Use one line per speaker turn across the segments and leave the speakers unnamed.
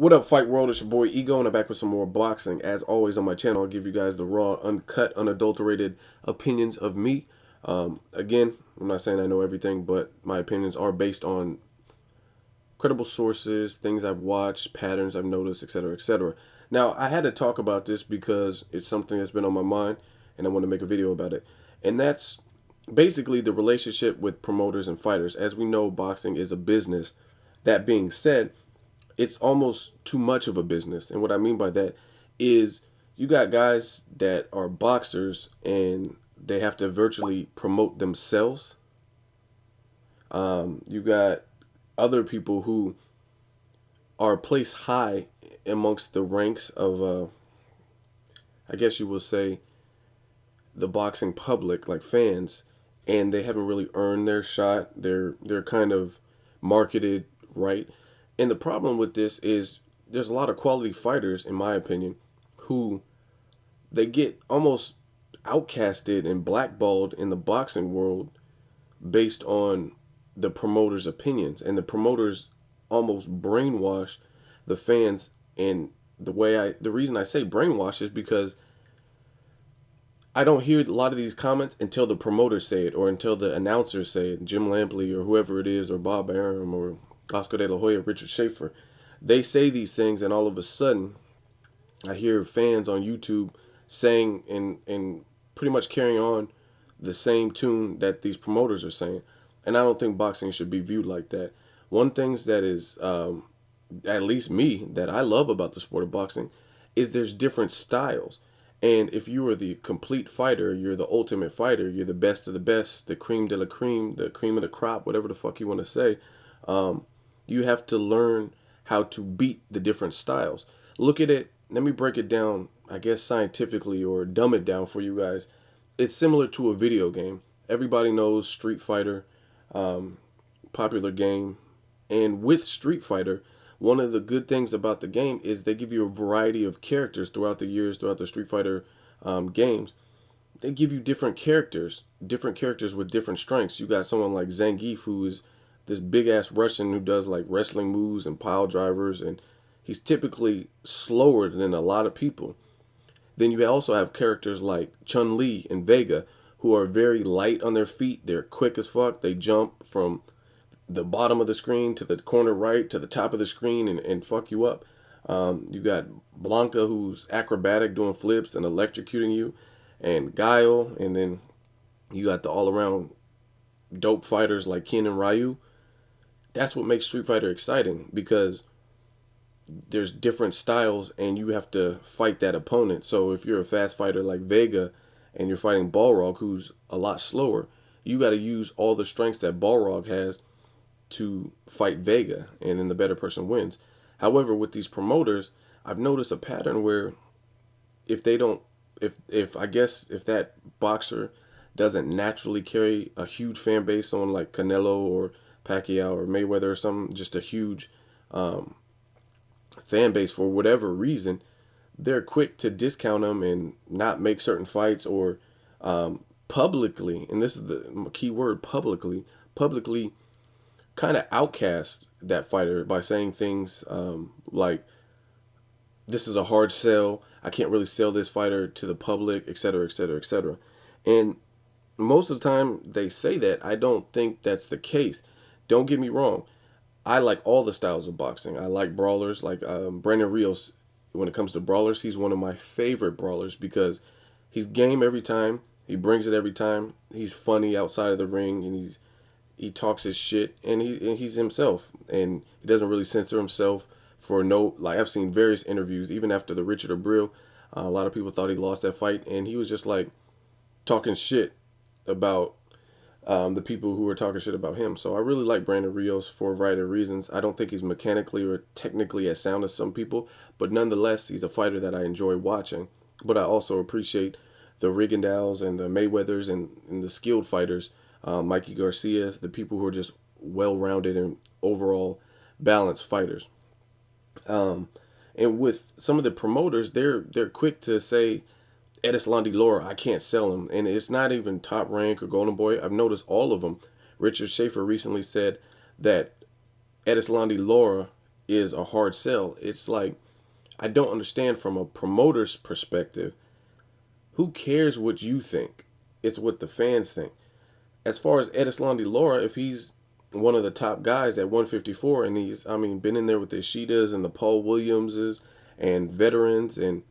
What up, Fight World? It's your boy Ego, and I'm back with some more boxing. As always on my channel, I'll give you guys the raw, uncut, unadulterated opinions of me. Again, I'm not saying I know everything, but my opinions are based on credible sources, things I've watched, patterns I've noticed, etc., etc. Now, I had to talk about this because it's something that's been on my mind, and I want to make a video about it. And that's basically the relationship with promoters and fighters. As we know, boxing is a business. That being said, it's almost too much of a business. And what I mean by that is you got guys that are boxers and they have to virtually promote themselves. You got other people who are placed high amongst the ranks of, I guess you will say, the boxing public, like fans, and they haven't really earned their shot. They're kind of marketed right. And the problem with this is there's a lot of quality fighters, in my opinion, who they get almost outcasted and blackballed in the boxing world based on the promoters' opinions. And the promoters almost brainwash the fans. And the reason I say brainwash is because I don't hear a lot of these comments until the promoters say it or until the announcers say it. Jim Lampley or whoever it is, or Bob Arum or Oscar De La Hoya, Richard Schaefer. They say these things, and all of a sudden, I hear fans on YouTube saying and pretty much carrying on the same tune that these promoters are saying. And I don't think boxing should be viewed like that. One thing that is, at least me, that I love about the sport of boxing is there's different styles. And if you are the complete fighter, you're the ultimate fighter, you're the best of the best, the cream de la cream, the cream of the crop, whatever the fuck you want to say, you have to learn how to beat the different styles. Look at it. Let me break it down, I guess, scientifically, or dumb it down for you guys. It's similar to a video game. Everybody knows Street Fighter, popular game. And with Street Fighter, one of the good things about the game is they give you a variety of characters throughout the years, throughout the Street Fighter games. They give you different characters with different strengths. You got someone like Zangief, who is this big ass Russian who does like wrestling moves and pile drivers, and he's typically slower than a lot of people. Then you also have characters like Chun-Li and Vega, who are very light on their feet. They're quick as fuck. They jump from the bottom of the screen to the corner right to the top of the screen and fuck you up. You got Blanca, who's acrobatic, doing flips and electrocuting you, and Guile, and then you got the all-around dope fighters like Ken and Ryu. That's what makes Street Fighter exciting, because there's different styles and you have to fight that opponent. So if you're a fast fighter like Vega and you're fighting Balrog, who's a lot slower, you got to use all the strengths that Balrog has to fight Vega, and then the better person wins. However, with these promoters, I've noticed a pattern where if they don't, if I guess if that boxer doesn't naturally carry a huge fan base, someone like Canelo or Pacquiao or Mayweather or something, just a huge fan base for whatever reason, they're quick to discount them and not make certain fights, or publicly, and this is the key word, publicly kind of outcast that fighter by saying things like, this is a hard sell, I can't really sell this fighter to the public, etc., etc., etc. And most of the time they say that. I don't think that's the case. Don't get me wrong. I like all the styles of boxing. I like brawlers, like Brandon Rios. When it comes to brawlers, he's one of my favorite brawlers because he's game every time. He brings it every time. He's funny outside of the ring, and he talks his shit, and he's himself, and he doesn't really censor himself for no, like, I've seen various interviews, even after the Richard Abreu, a lot of people thought he lost that fight, and he was just like talking shit about the people who were talking shit about him. So I really like Brandon Rios for a variety of reasons. I don't think he's mechanically or technically as sound as some people, but nonetheless, he's a fighter that I enjoy watching. But I also appreciate the Rigondeaux and the Mayweathers and the skilled fighters, Mikey Garcia, the people who are just well-rounded and overall balanced fighters. And with some of the promoters, they're quick to say, Erislandy Lara, I can't sell him. And it's not even Top Rank or Golden Boy. I've noticed all of them. Richard Schaefer recently said that Erislandy Lara is a hard sell. It's like, I don't understand from a promoter's perspective. Who cares what you think? It's what the fans think. As far as Erislandy Lara, if he's one of the top guys at 154, and he's, I mean, been in there with the Ishidas and the Paul Williamses and veterans, and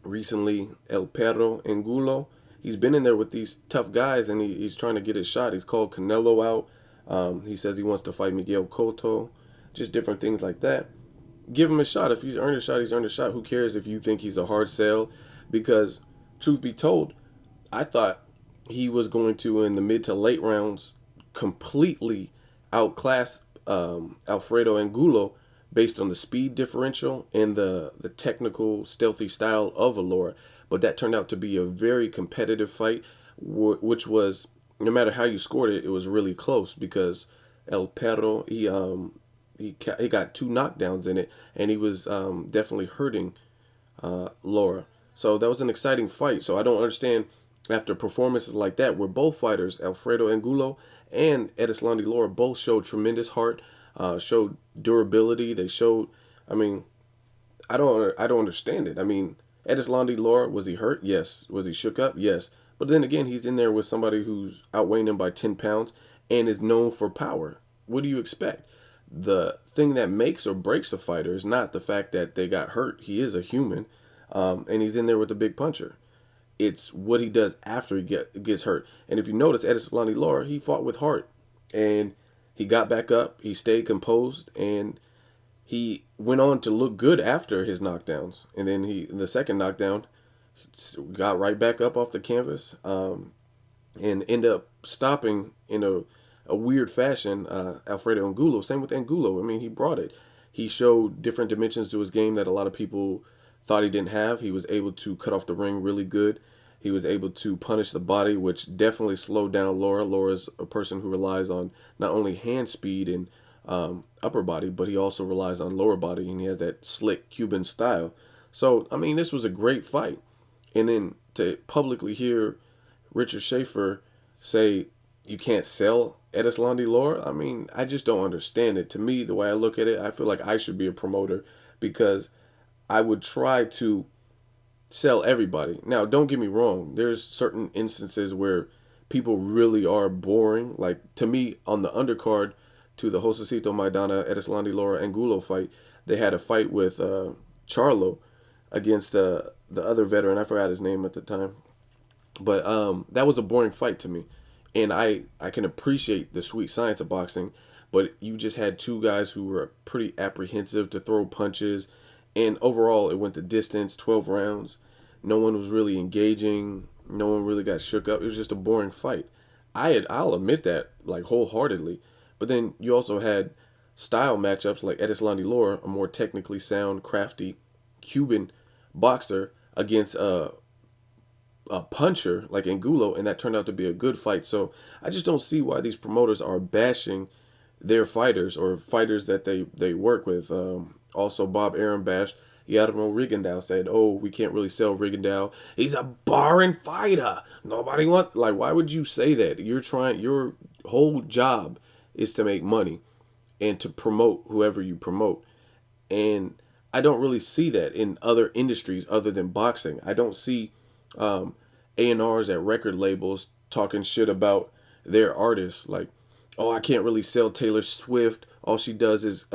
recently El Perro Angulo, he's been in there with these tough guys, and he's trying to get his shot. He's called Canelo out. He says he wants to fight Miguel Cotto, just different things like that. Give him a shot. If he's earned a shot, he's earned a shot. Who cares if you think he's a hard sell? Because, truth be told, I thought he was going to, in the mid to late rounds, completely outclass Alfredo Angulo based on the speed differential and the technical, stealthy style of Lara. But that turned out to be a very competitive fight, which was, no matter how you scored it, it was really close because El Perro, he got two knockdowns in it, and he was definitely hurting Lara. So that was an exciting fight. So I don't understand, after performances like that, where both fighters, Alfredo Angulo and Erislandy Lara, both showed tremendous heart, showed durability. They showed, I mean, I don't understand it. I mean, Erislandy Lara, was he hurt? Yes. Was he shook up? Yes. But then again, he's in there with somebody who's outweighing him by 10 pounds and is known for power. What do you expect? The thing that makes or breaks a fighter is not the fact that they got hurt. He is a human, and he's in there with a big puncher. It's what he does after he gets hurt. And if you notice, Erislandy Lara, he fought with heart, and he got back up. He stayed composed, and he went on to look good after his knockdowns. And then in the second knockdown, got right back up off the canvas, and ended up stopping in a weird fashion Alfredo Angulo. Same with Angulo. I mean, he brought it. He showed different dimensions to his game that a lot of people thought he didn't have. He was able to cut off the ring really good. He was able to punish the body, which definitely slowed down Lara. Lara's a person who relies on not only hand speed and upper body, but he also relies on lower body, and he has that slick Cuban style. So, I mean, this was a great fight. And then to publicly hear Richard Schaefer say you can't sell Erislandy Lara, I mean, I just don't understand it. To me, the way I look at it, I feel like I should be a promoter because I would try to sell everybody. Now, don't get me wrong. There's certain instances where people really are boring. Like, to me, on the undercard to the Josecito Maidana Erislandy Lara Angulo fight, they had a fight with Charlo against the other veteran. I forgot his name at the time. But that was a boring fight to me. And I can appreciate the sweet science of boxing, but you just had two guys who were pretty apprehensive to throw punches. And overall, it went the distance, 12 rounds. No one was really engaging. No one really got shook up. It was just a boring fight. I'll admit that, like, wholeheartedly. But then you also had style matchups like Erislandy Lara, a more technically sound, crafty Cuban boxer, against a puncher like Angulo, and that turned out to be a good fight. So I just don't see why these promoters are bashing their fighters or fighters that they work with. Also, Bob Arum bashed Yarmo Rigondeaux, said, "Oh, we can't really sell Rigondeaux. He's a barring fighter. Nobody wants." Like, why would you say that? Your whole job is to make money and to promote whoever you promote. And I don't really see that in other industries other than boxing. I don't see A&Rs at record labels talking shit about their artists. Like, oh, I can't really sell Taylor Swift. All she does is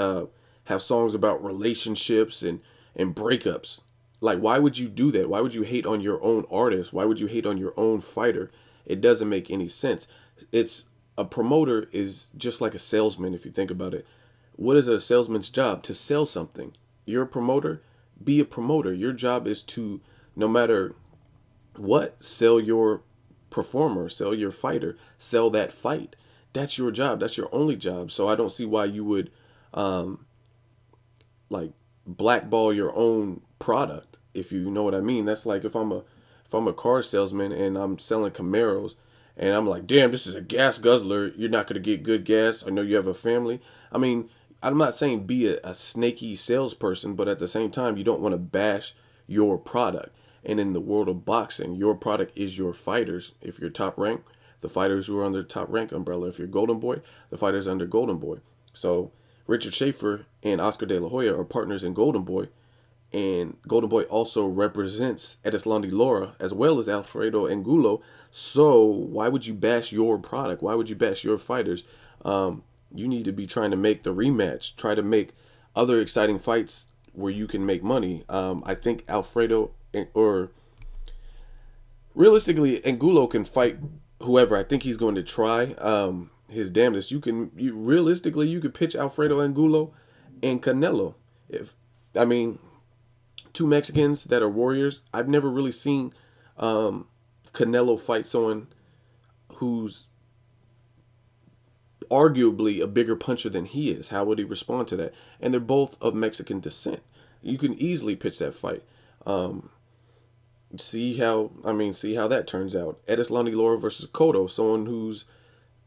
have songs about relationships and breakups. Like, why would you do that? Why would you hate on your own artist? Why would you hate on your own fighter? It doesn't make any sense. A promoter is just like a salesman, if you think about it. What is a salesman's job? To sell something. You're a promoter, be a promoter. Your job is to, no matter what, sell your performer, sell your fighter, sell that fight. That's your job. That's your only job. So I don't see why you would like blackball your own product, if you know what I mean. That's like if I'm a car salesman and I'm selling Camaros and I'm like, damn, this is a gas guzzler. You're not going to get good gas. I know you have a family. I mean, I'm not saying be a snaky salesperson, but at the same time, you don't want to bash your product. And in the world of boxing, your product is your fighters. If you're top rank, the fighters who are under top rank umbrella. If you're Golden Boy, the fighters under Golden Boy. So Richard Schaefer and Oscar De La Hoya are partners in Golden Boy, and Golden Boy also represents Erislandy Lara as well as Alfredo Angulo. So why would you bash your product? Why would you bash your fighters? You need to be trying to make the rematch. Try to make other exciting fights where you can make money. I think Alfredo or realistically Angulo can fight whoever. I think he's going to try his damnedest. Realistically you could pitch Alfredo Angulo and Canelo. If I mean two Mexicans that are warriors. I've never really seen Canelo fight someone who's arguably a bigger puncher than he is. How would he respond to that? And they're both of Mexican descent. You can easily pitch that fight. See how that turns out. Erislandy Lara versus Cotto, someone who's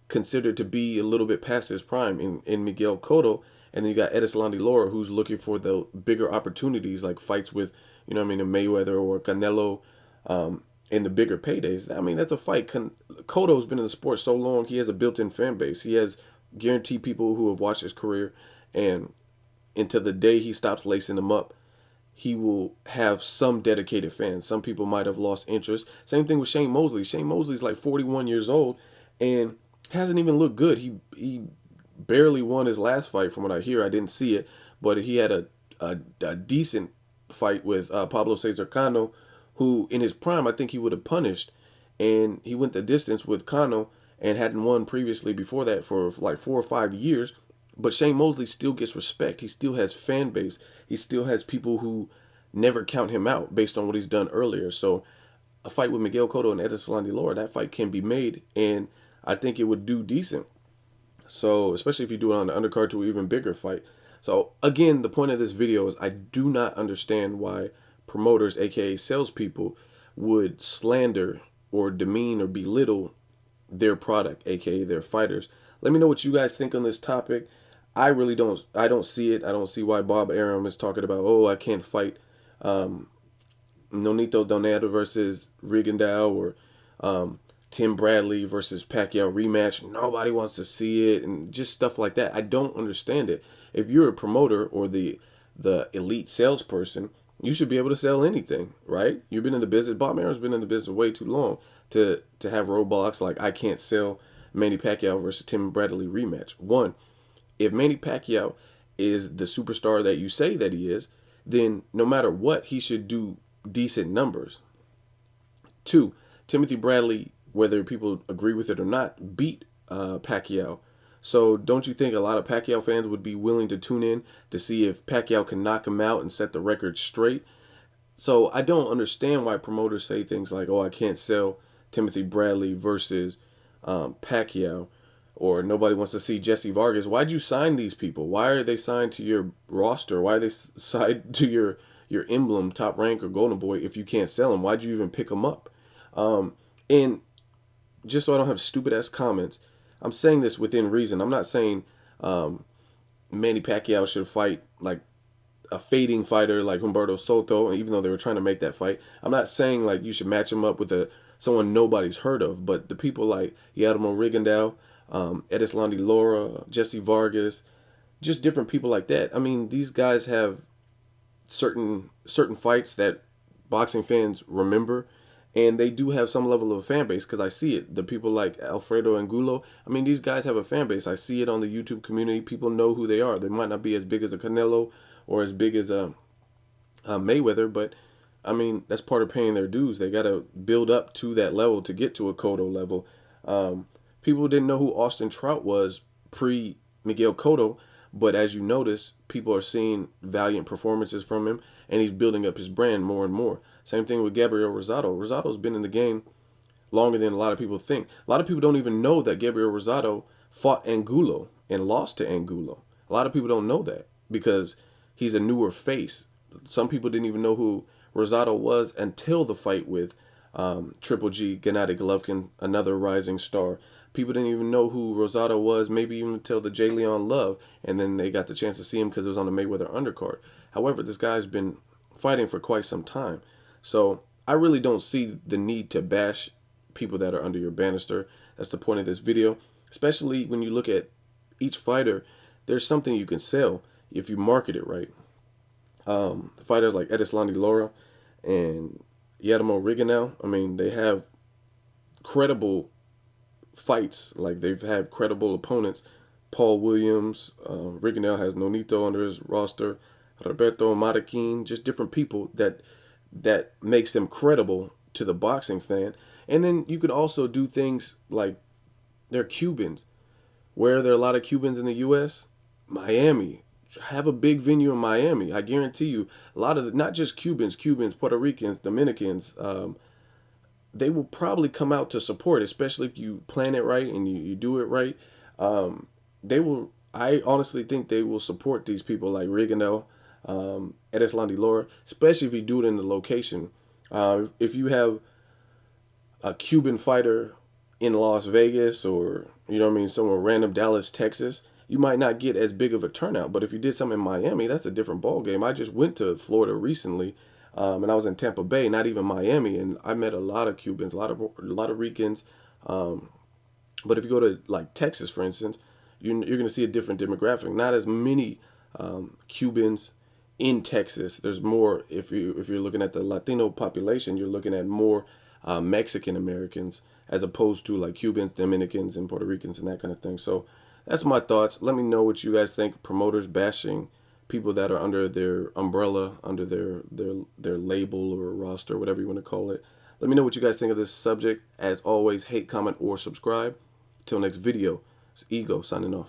considered to be a little bit past his prime in Miguel Cotto. And then you got Erislandy Lara, who's looking for the bigger opportunities, like fights with, a Mayweather or Canelo, in the bigger paydays. I mean, that's a fight. Cotto's been in the sport so long, he has a built-in fan base. He has guaranteed people who have watched his career, and until the day he stops lacing them up, he will have some dedicated fans. Some people might have lost interest. Same thing with Shane Mosley. Shane Mosley's like 41 years old and hasn't even looked good. He barely won his last fight from what I hear. I didn't see it, but he had a decent fight with Pablo Cesar Cano, who in his prime I think he would have punished, and he went the distance with Cano and hadn't won previously before that for like 4 or 5 years. But Shane Mosley still gets respect. He still has fan base. He still has people who never count him out based on what he's done earlier. So a fight with Miguel Cotto and Erislandy Lara, that fight can be made, and I think it would do decent. So, especially if you do it on the undercard to an even bigger fight. So, again, the point of this video is I do not understand why promoters, aka salespeople, would slander or demean or belittle their product, aka their fighters. Let me know what you guys think on this topic. I don't see it. I don't see why Bob Arum is talking about, oh, I can't fight Nonito Donato versus Rigondeaux, or Tim Bradley versus Pacquiao rematch. Nobody wants to see it, and just stuff like that. I don't understand it. If you're a promoter or the elite salesperson, you should be able to sell anything, right? You've been in the business. Bob Arum's been in the business way too long to have roadblocks like I can't sell Manny Pacquiao versus Tim Bradley rematch. One, if Manny Pacquiao is the superstar that you say that he is, then no matter what, he should do decent numbers. Two, Timothy Bradley, whether people agree with it or not, beat Pacquiao. So don't you think a lot of Pacquiao fans would be willing to tune in to see if Pacquiao can knock him out and set the record straight? So I don't understand why promoters say things like, oh, I can't sell Timothy Bradley versus Pacquiao, or nobody wants to see Jesse Vargas. Why'd you sign these people? Why are they signed to your roster? Why are they signed to your emblem, Top Rank or Golden Boy, if you can't sell them? Why'd you even pick them up? And just so I don't have stupid ass comments, I'm saying this within reason. I'm not saying Manny Pacquiao should fight like a fading fighter like Humberto Soto, even though they were trying to make that fight. I'm not saying like you should match him up with someone nobody's heard of, but the people like Guillermo Rigondeaux, Erislandy Lara, Jesse Vargas, just different people like that. I mean, these guys have certain fights that boxing fans remember, and they do have some level of a fan base because I see it. The people like Alfredo Angulo, I mean, these guys have a fan base. I see it on the YouTube community. People know who they are. They might not be as big as a Canelo or as big as a Mayweather, but I mean, that's part of paying their dues. They got to build up to that level to get to a Cotto level. People didn't know who Austin Trout was pre-Miguel Cotto, but as you notice, people are seeing valiant performances from him, and he's building up his brand more and more. Same thing with Gabriel Rosado. Rosado's been in the game longer than a lot of people think. A lot of people don't even know that Gabriel Rosado fought Angulo and lost to Angulo. A lot of people don't know that because he's a newer face. Some people didn't even know who Rosado was until the fight with Triple G, Gennady Golovkin, another rising star. People didn't even know who Rosado was, maybe even until the J. Leon Love, and then they got the chance to see him because it was on the Mayweather undercard. However, this guy's been fighting for quite some time. So I really don't see the need to bash people that are under your banister. That's the point of this video, especially when you look at each fighter. there's something you can sell if you market it right. Fighters like Erislandy Lara and Yermo Rigonel, I mean, they have credible fights. Like, they've had credible opponents. Paul Williams, Rigonel has Nonito under his roster, Roberto Marroquin, just different people that makes them credible to the boxing fan. And then you could also do things like they're Cubans. Where there are a lot of Cubans in the U.S., Miami. Have a big venue in Miami. I guarantee you, a lot of not just Cubans, Puerto Ricans, Dominicans, they will probably come out to support, especially if you plan it right and you do it right. They will. I honestly think they will support these people like Rigonel, Erislandy Lara, especially if you do it in the location. If you have a Cuban fighter in Las Vegas, or you know what I mean, somewhere random, Dallas, Texas, you might not get as big of a turnout. But if you did something in Miami, that's a different ball game. I just went to Florida recently, and I was in Tampa Bay, not even Miami, and I met a lot of Cubans, a lot of Ricans. But if you go to like Texas, for instance, you're going to see a different demographic. Not as many Cubans in Texas. There's more. If you're looking at the Latino population, you're looking at more Mexican Americans as opposed to like Cubans, Dominicans, and Puerto Ricans and that kind of thing. So that's my thoughts. Let me know what you guys think. Promoters bashing people that are under their umbrella, under their label or roster, whatever you want to call it. Let me know what you guys think of this subject. As always, hate, comment, or subscribe. Till next video, it's Ego signing off.